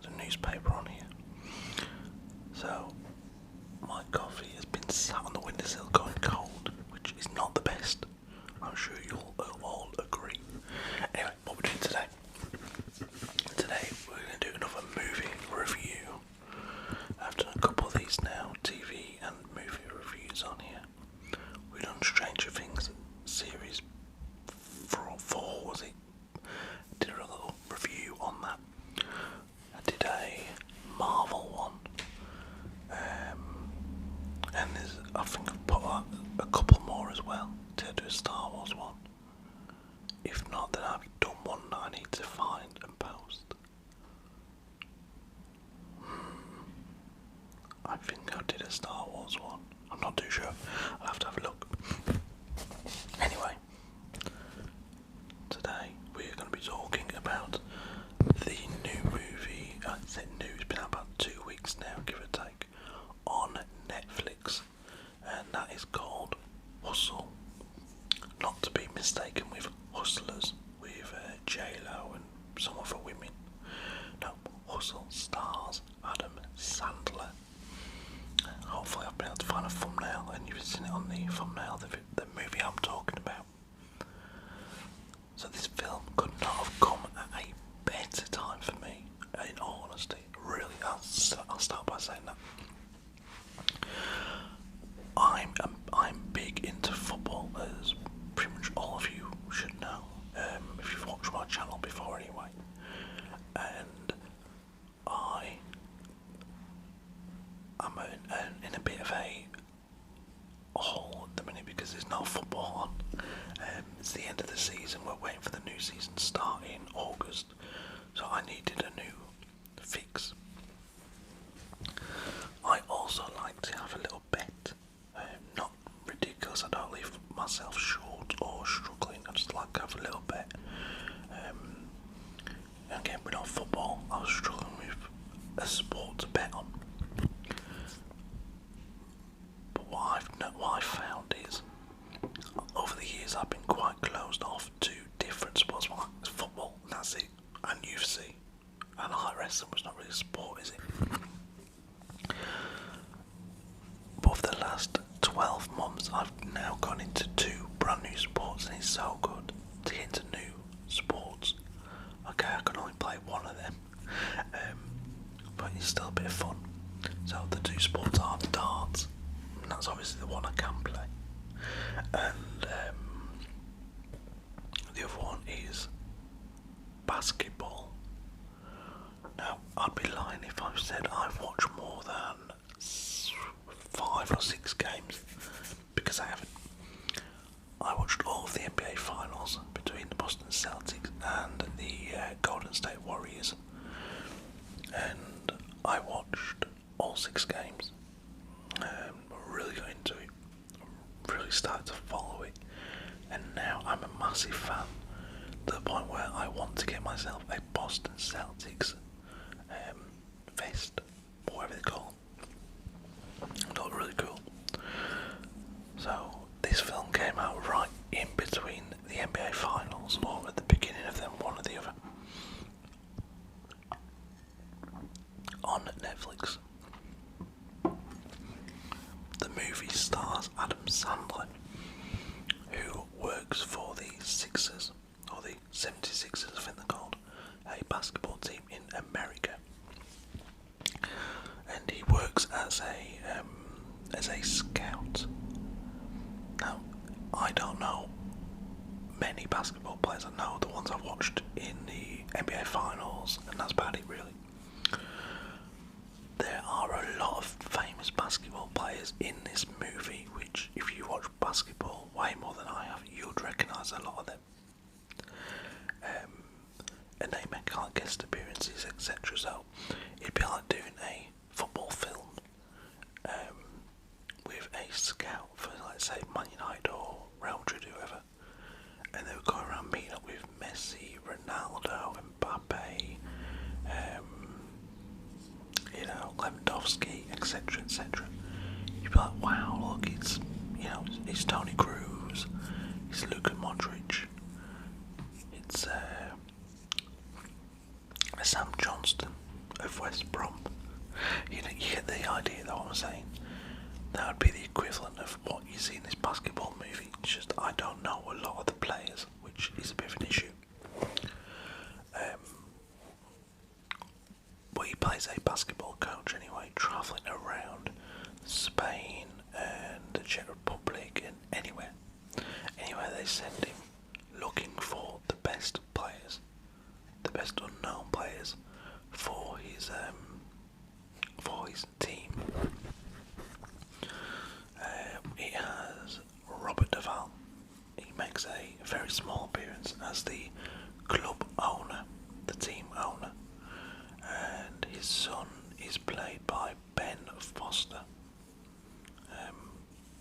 had a newspaper on here. So my coffee has been sat on the windowsill going cold, which is not the best. I'm sure you'll all agree. Anyway, what we're doing today? Today we're going to do another movie review. I've done a couple of these now, TV and movie reviews on here. We've done Stranger Things series 4, was it? Did a little review on that. I did a Marvel one. And I think I've put out a couple more as well to do a Star Wars one. If not, then I've done one that I need to find and post. I think I did a Star Wars one. I'm not too sure. I'll have to have a look. Anyway, today we're going to be talking about the new movie. I said new, it's been out about 2 weeks now, give or take, on Netflix, and that is called Hustle. Not to be mistaken with Hustlers with J-Lo and some other women. No, Hustle stars Adam Sandler. Hopefully I've been able to find a thumbnail and you've seen it on the thumbnail, the movie I'm talking about. So this film could not have come at a better time for me, in all honesty. Really, I'll start by saying that. I'm big into football, as pretty much all of you should know, if you've watched my channel before anyway. And I'm in a bit of a hole at the minute because there's no football on. It's the end of the season, we're waiting for the new season to start in August, so I needed a new fix. I also like to have a little bet, not ridiculous, I don't leave myself short or struggling, I just like to have a little bet. Again, with no football, I was struggling with a sport to bet on. But what I've found is, over the years I've been quite closed off to different sports, like football, and that's it, and UFC, and I like wrestling, which is not really a sport, is it? But for the last 12 months I've now gone into 2 brand new sports, and it's so good to get into new sports. Okay, I can only play one of them, but it's still a bit of fun. So the 2 sports are darts, and that's obviously the one I can play, and the other one is basketball. Now, I'd be lying if I said I've watched more than 5 or 6 games, because I haven't. I watched all of the NBA finals between the Boston Celtics and the Golden State Warriors, and I watched all 6 games. Really got into it, really started to follow it, and now I'm a massive fan, to the point where I want to get myself a Boston Celtics vest, whatever they call it. It looked really cool. So this film came out right in between the NBA finals, or at the beginning of them, one or the other, on Netflix. The movie stars Adam Sandler, who works for the Sixers, or the 76ers I think they're called, a basketball team in America. And he works as a scout. Now, I don't know many basketball players. I know the ones I've watched in the NBA finals, and that's about it really. There are a lot of famous basketball players in this movie, which if you watch basketball way more than I have, you'd recognise a lot of them. And they make like guest appearances, etc. So it'd be like doing a football film with a scout for, like, say, Man United or Real Madrid, whoever, and they would go around meeting up with Messi, Ronaldo, Mbappe, Lewandowski, etc., etc. You'd be like, wow, look, it's Toni Kroos, it's Luka Modric, it's Sam Johnston, with West Brom. You get the idea though, what I'm saying. That would be the equivalent of what you see in this basketball movie. It's just I don't know a lot of the players, which is a bit of an issue. But he plays a basketball coach anyway, travelling around Spain and the Czech Republic and anywhere. Anywhere they send him, looking for the best players, the best unknown players for his team. It has Robert Duvall. He makes a very small appearance as the club owner, the team owner, and his son is played by Ben Foster,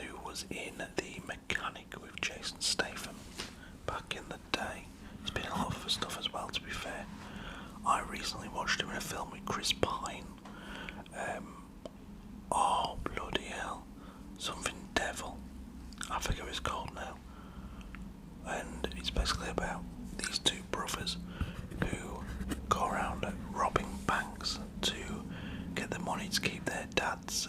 who was in The Mechanic with Jason Statham back in the day. He's been in a lot of other stuff as well, to be fair. I recently watched him in a film with Chris Pine. Oh, bloody hell. Something Devil. I forget what it's called now. And it's basically about these two brothers who go around robbing banks to get the money to keep their dad's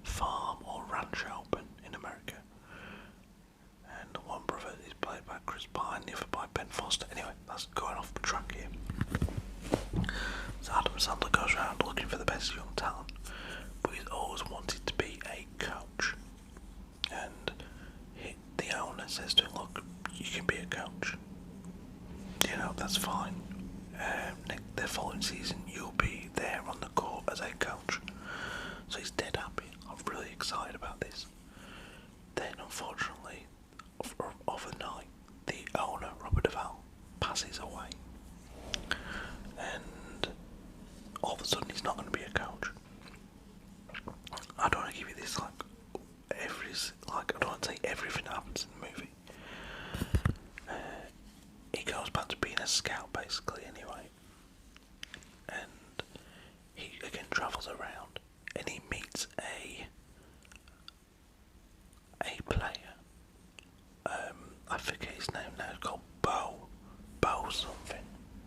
farm or ranch open in America. And the one brother is played by Chris Pine, the other by Ben Foster. Anyway, that's going off the track here. So Adam Sandler goes around looking for the best young talent, but he's always wanted to be a coach. And the owner says to him, look, you can be a coach. You know, that's fine. The following season, you'll be there on the court as a coach. So he's dead happy. I'm really excited about this. Then, unfortunately, overnight, the owner, Robert Duvall, passes away. And all of a sudden, he's not going to be a coach. I don't want to give you this, I don't want to say everything that happens in the movie. He goes back to being a scout, basically, anyway. And he again travels around, and he meets a player. I forget his name now. It's called Bo something.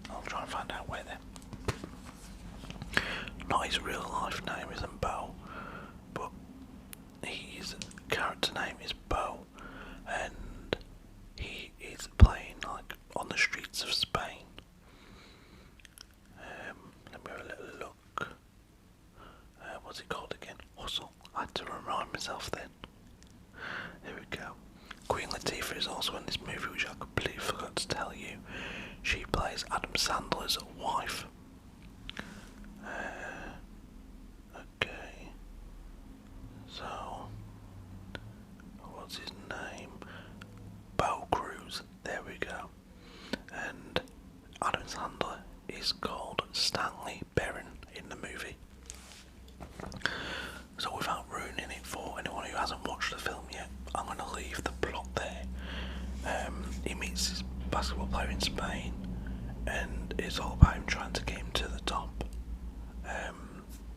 I'll try and find out where then. Not his real life name isn't Bo, but his character name is Bo, and he is playing on the streets of Spain. Let me have a little look. What's it called again? Hustle. I had to remind myself then. Here we go. Queen Latifah is also in this movie, which I completely forgot to tell you. She plays Adam Sandler's wife. Okay. So, what's his name? Bo Cruz. There we go. And Adam Sandler is called Stanley Berrin in the movie. So without ruining it for anyone who hasn't watched the film yet, I'm going to leave the plot there. He meets this basketball player in Spain, and it's all about him trying to get him to the top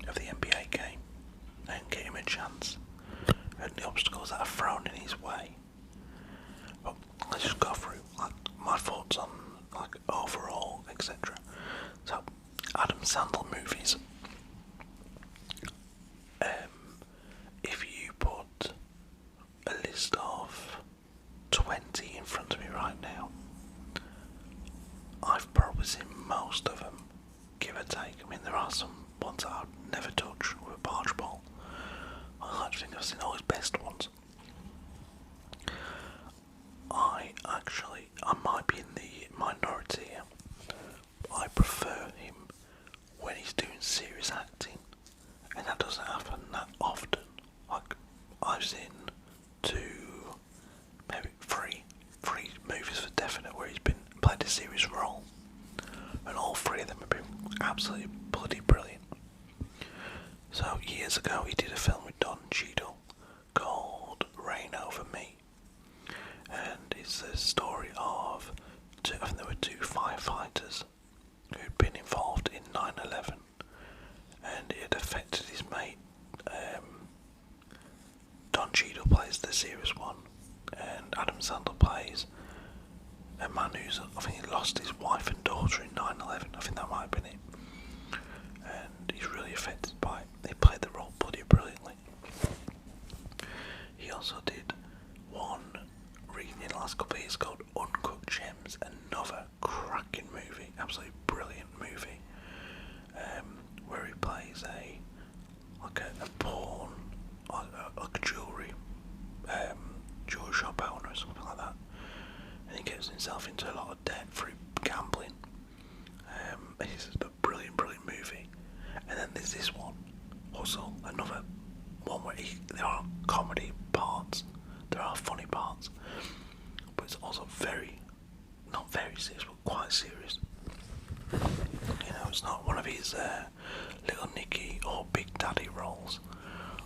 of the NBA game and get him a chance, and the obstacles that are thrown in his way. But let's just go through my thoughts on overall, etc. So, Adam Sandler movies. If you put a list of 20 in front of me right now, I've probably seen most of them, give or take. I mean, there are some ones that I'd never touch with a barge ball. I like to think I've seen all his best ones. I might be in the minority here. I prefer him when he's doing serious acting, and that doesn't happen that often. I've seen maybe three movies for definite where he's played a serious role, and all three of them have been absolutely bloody brilliant. So years ago he did a film with Don Cheadle called Reign Over Me, and it's the story of I think there were two firefighters who'd been involved in 9/11, and it had affected his mate. Don Cheadle plays the serious one, and Adam Sandler plays a man who's, I think he lost his wife and daughter in 9/11, I think that might have been it. he's really affected by it. He played the role bloody brilliantly. He also did one in the last couple of years called Uncut Gems, another cracking movie, absolutely brilliant movie, where he plays a pawn, like a jewellery shop owner or something like that, and he gets himself into a lot of debt through gambling. It's a brilliant movie. And then there's this one, also another one where there are comedy parts, there are funny parts, but it's also not very serious, but quite serious. You know, it's not one of his Little Nicky or Big Daddy roles,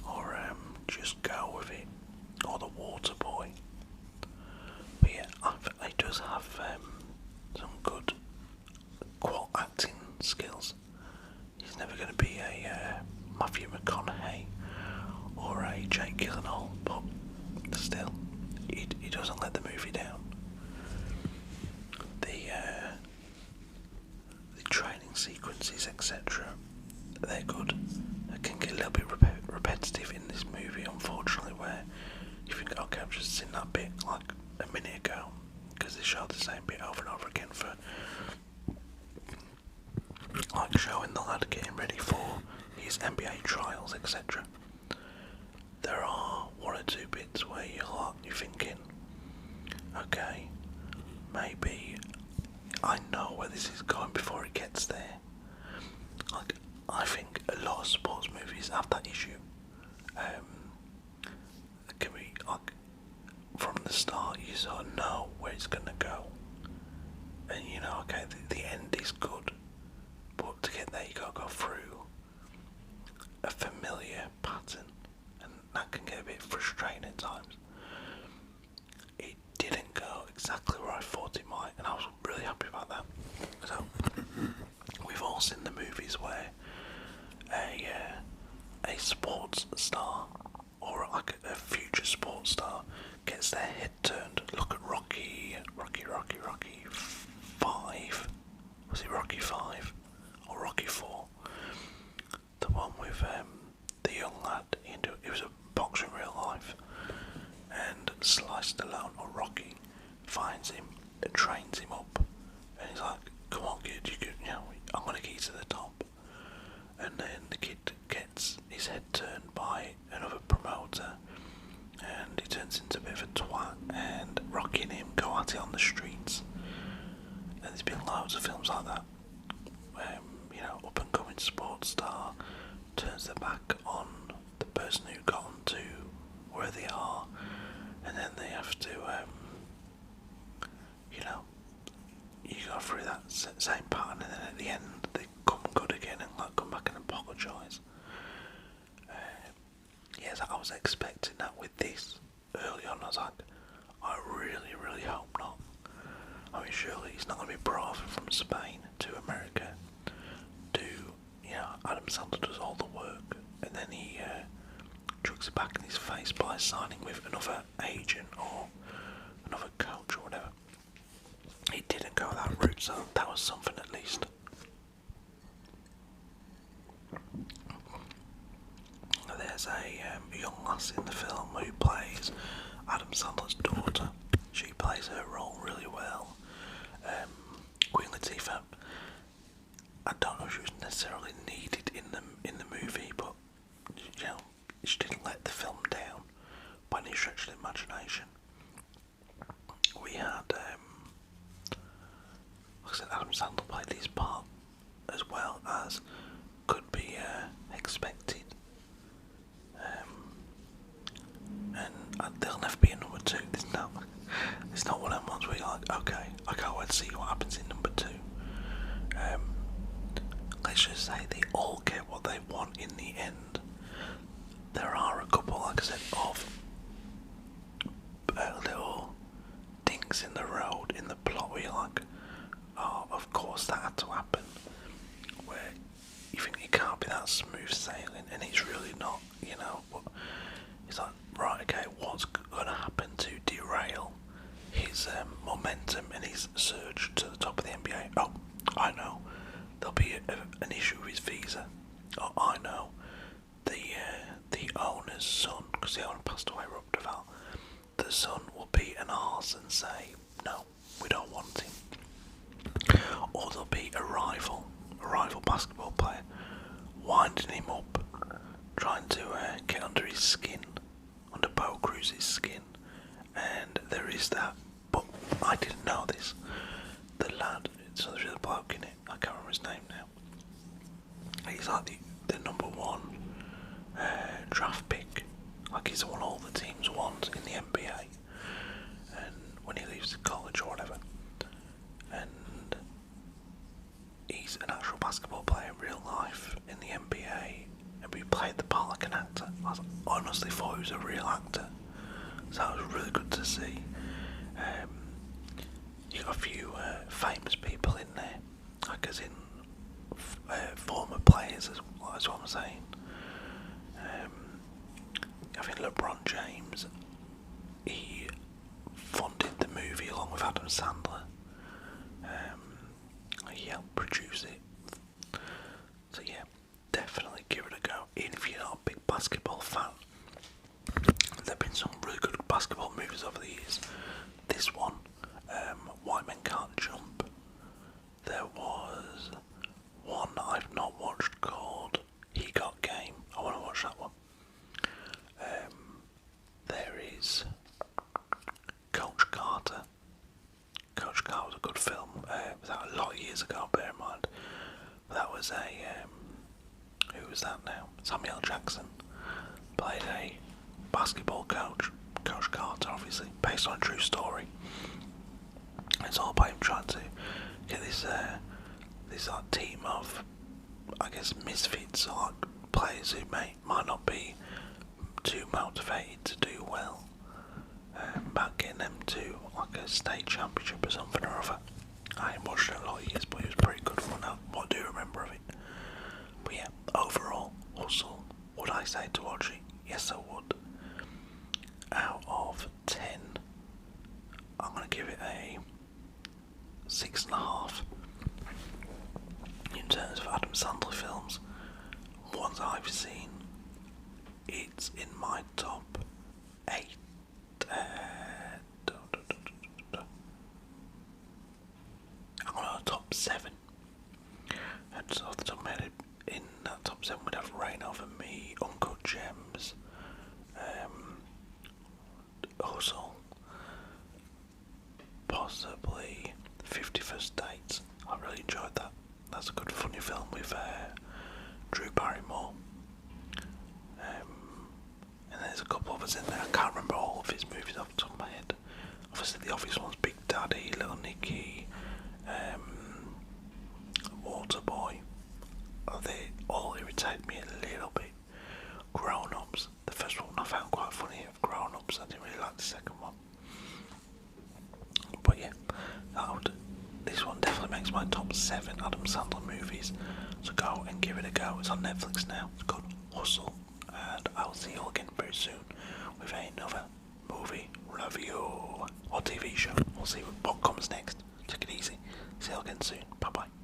or Just Go With It, or The Water Boy. But yeah, he does have some good acting skills. He's never going to be a Matthew McConaughey or a Jake Gyllenhaal, but still, he doesn't let the movie down. The training sequences, etc., they're good. They can get a little bit repetitive in this movie, unfortunately, where you think, okay, I've just seen that bit like a minute ago, because they show the same bit over and over again for like showing the lad getting ready for his NBA trials, etc. There are one or two bits where you're thinking, okay, maybe I know where this is going before it gets there. Like, I think a lot of sports movies have that issue. Can we, like, from the start you sort of know where it's going to go, and you know, okay, the end is good, but to get there you got to go through a familiar pattern, and that can get a bit frustrating at times. It didn't go exactly where I thought it might, and I was really happy about that. So we've all seen the movies where a sports star, or like a future sports star, gets their head turned. Look at Rocky 5. Was it Rocky 5 or Rocky 4? The one with the young lad. He was a boxer in real life, and Sly Stallone, or Rocky, finds him and trains him up, and he's like, "Come on, kid, I'm gonna get you to the top." And then the kid gets his head turned by another promoter, and he turns into a bit of a twat, and Rocky and him go at it on the streets. And there's been loads of films like that. Up and coming sports star turns their back on the person who got them to where they are, and then they have to, you go through that same pattern, and then at the end they come good again and like come back and apologise. Yes, I was expecting that with this early on. I was like, I really hope not. I mean, surely he's not going to be brought over from Spain to America. Adam Sandler does all the work, and then he chucks it back in his face by signing with another agent or another coach or whatever. He didn't go that route, so that was something at least. There's a young lass in the film who plays Adam Sandler's daughter. She plays her role really well. Queen Latifah, I don't know if she was necessarily needed in the movie, but she didn't let the film down by any stretch of the imagination. We had, like I said, Adam Sandler played his part as well as could be expected. And there'll never be a number 2. There's not one of them ones where you're like, okay, I can't wait to see what happens in number 2. Let's just say they all get what they want in the end. There are a couple, like I said, of little dinks in the road in the plot where you're like, oh, of course that had to happen. Where you think it can't be that smooth sailing, and it's really not, but it's like, right, okay, what's going to happen to derail his momentum and his surge to the top of the NBA? Oh, I know, there'll be an issue with his visa. Oh, trying to get under his skin, under Bo Cruz's skin, and there is that. But I didn't know this. The lad, so there's a bloke in it. I can't remember his name now. He's like the number one draft pick. Like he's the one all the teams want in the NBA. And when he leaves college or whatever, and he's an actual basketball player in real life in the NBA, and he played the part like an actor. I honestly thought he was a real actor, so that was really good to see. You got a few famous people in there, like as in former players, as what I'm saying. I think LeBron James, he funded the movie along with Adam Sandler. He helped produce it. So yeah, definitely give it a go. Even if you're not a big basketball fan, there have been some really good basketball movies over the years. This one, White Men Can't Jump. There was one that I've not watched called He Got Game. I want to watch that one. There is Coach Carter. Coach Carter was a good film. It was out a lot of years ago, bear in mind. But that was who was that now? Samuel Jackson played a basketball coach. Coach Carter, obviously, based on a true story. It's all about him trying to get this team of, I guess, misfits, or like players who might not be too motivated to do well, about getting them to like a state championship or something or other. I ain't watched it a lot of years, but it was pretty good fun. What I do remember of it. But yeah, overall, Hustle, would I say to watch it? Yes, I would. Out of 10, I'm going to give it a 6.5. In terms of Adam Sandler films, ones I've seen, it's in my top 8. I'm on a top 7. And so off the top of my head, in that top 7 would have Rain Over Me, Uncut Gems, Hustle, possibly 50 First Dates. I really enjoyed that. That's a good funny film with Drew Barrymore. And there's a couple others in there. I can't remember all of his movies off the top of my head. Obviously the obvious ones, Big Daddy, Little Nicky, Waterboy. They all irritate me a little bit. Grown Ups, the first one I found quite funny. Of Grown Ups, I didn't really like the second one. But yeah, this one definitely makes my top 7 Adam Sandler movies. So go and give it a go. It's on Netflix now. It's called Hustle. And I'll see you all again very soon with another movie review or TV show. We'll see what comes next. Take it easy. See you all again soon. Bye bye.